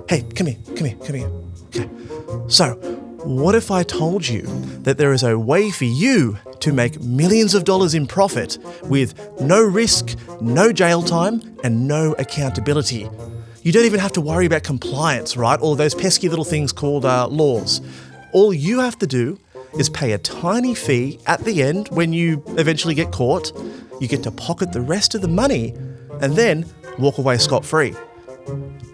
Hey, come here. Okay. So, what if I told you that there is a way for you to make millions of dollars in profit with no risk, no jail time, and no accountability? You don't even have to worry about compliance, right? All those pesky little things called laws. All you have to do is pay a tiny fee at the end when you eventually get caught. You get to pocket the rest of the money and then walk away scot-free.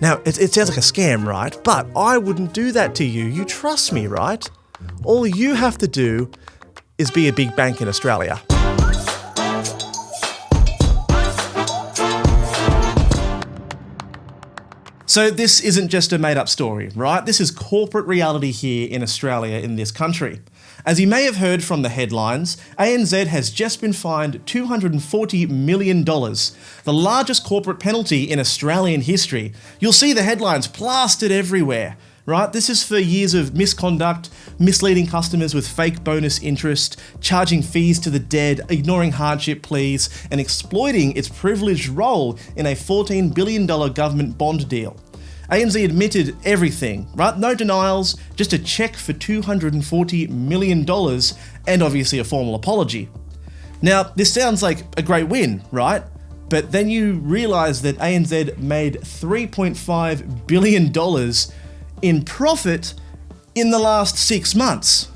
Now, it sounds like a scam, right? But I wouldn't do that to you. You trust me, right? All you have to do is be a big bank in Australia. So this isn't just a made-up story, right? This is corporate reality here in Australia, in this country. As you may have heard from the headlines, ANZ has just been fined $240 million, the largest corporate penalty in Australian history. You'll see the headlines plastered everywhere, right? This is for years of misconduct, misleading customers with fake bonus interest, charging fees to the dead, ignoring hardship pleas, and exploiting its privileged role in a $14 billion government bond deal. ANZ admitted everything, right? No denials, just a cheque for $240 million and obviously a formal apology. Now, this sounds like a great win, right? But then you realise that ANZ made $3.5 billion in profit in the last 6 months.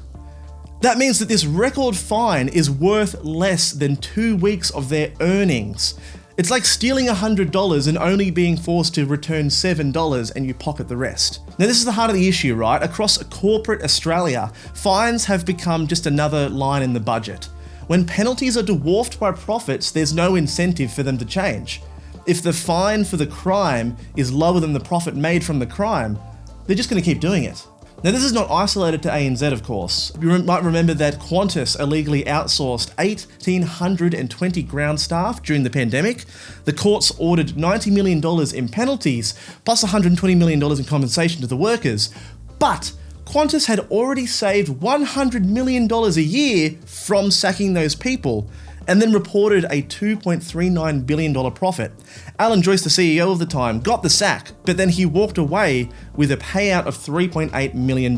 That means that this record fine is worth less than 2 weeks of their earnings. It's like stealing $100 and only being forced to return $7 and you pocket the rest. Now this is the heart of the issue, right? Across corporate Australia, fines have become just another line in the budget. When penalties are dwarfed by profits, there's no incentive for them to change. If the fine for the crime is lower than the profit made from the crime, they're just going to keep doing it. Now this is not isolated to ANZ, of course. You might remember that Qantas illegally outsourced 1,820 ground staff during the pandemic. The courts ordered $90 million in penalties, plus $120 million in compensation to the workers. But Qantas had already saved $100 million a year from sacking those people, and then reported a $2.39 billion profit. Alan Joyce, the CEO of the time, got the sack, but then he walked away with a payout of $3.8 million.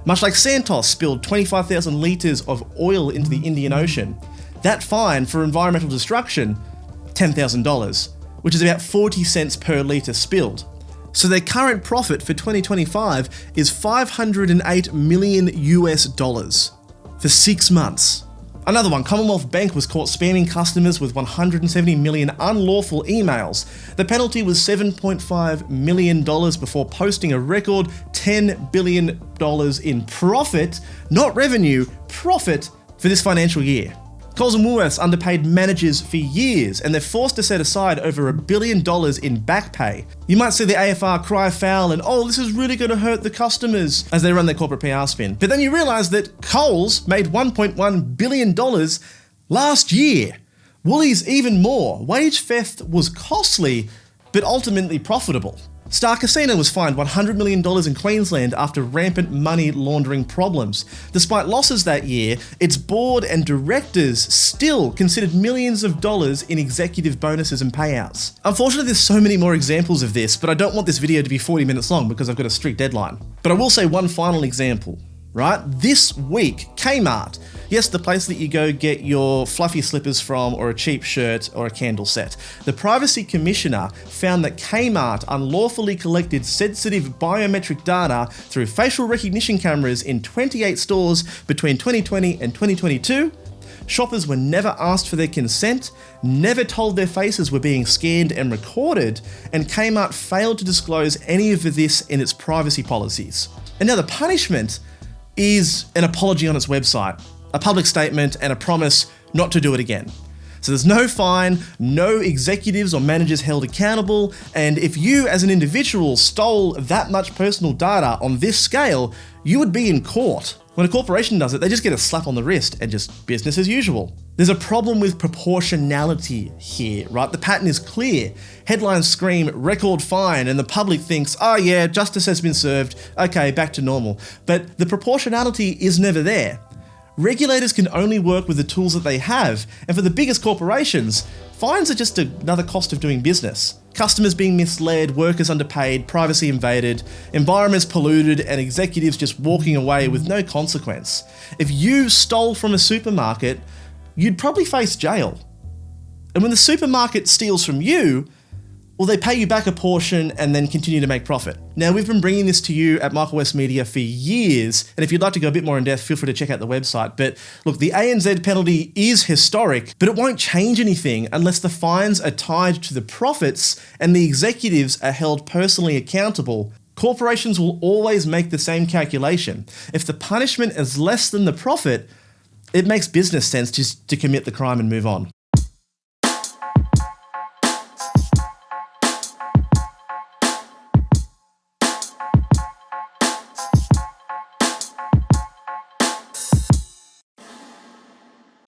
Much like Santos spilled 25,000 litres of oil into the Indian Ocean. That fine for environmental destruction, $10,000, which is about 40 cents per litre spilled. So their current profit for 2025 is $508 million for 6 months. Another one, Commonwealth Bank was caught spamming customers with 170 million unlawful emails. The penalty was $7.5 million before posting a record $10 billion in profit, not revenue, profit for this financial year. Coles and Woolworths underpaid managers for years, and they're forced to set aside over $1 billion in back pay. You might see the AFR cry foul and, oh, this is really going to hurt the customers as they run their corporate PR spin. But then you realise that Coles made $1.1 billion last year. Woolies even more. Wage theft was costly, but ultimately profitable. Star Casino was fined $100 million in Queensland after rampant money laundering problems. Despite losses that year, its board and directors still considered millions of dollars in executive bonuses and payouts. Unfortunately, there's so many more examples of this, but I don't want this video to be 40 minutes long because I've got a strict deadline. But I will say one final example. Right? This week, Kmart. Yes, the place that you go get your fluffy slippers from, or a cheap shirt, or a candle set. The Privacy Commissioner found that Kmart unlawfully collected sensitive biometric data through facial recognition cameras in 28 stores between 2020 and 2022. Shoppers were never asked for their consent, never told their faces were being scanned and recorded, and Kmart failed to disclose any of this in its privacy policies. And now the punishment is an apology on its website, a public statement, and a promise not to do it again. So there's no fine, no executives or managers held accountable, and if you as an individual stole that much personal data on this scale, you would be in court. When a corporation does it, they just get a slap on the wrist and just business as usual. There's a problem with proportionality here, right? The pattern is clear. Headlines scream record fine and the public thinks, oh yeah, justice has been served, okay, back to normal. But the proportionality is never there. Regulators can only work with the tools that they have, and for the biggest corporations, fines are just another cost of doing business. Customers being misled, workers underpaid, privacy invaded, environments polluted, and executives just walking away with no consequence. If you stole from a supermarket, you'd probably face jail. And when the supermarket steals from you, well, they pay you back a portion and then continue to make profit. Now, we've been bringing this to you at Michael West Media for years, and if you'd like to go a bit more in depth, feel free to check out the website. But look, the ANZ penalty is historic, but it won't change anything unless the fines are tied to the profits and the executives are held personally accountable. Corporations will always make the same calculation. If the punishment is less than the profit, it makes business sense just to commit the crime and move on.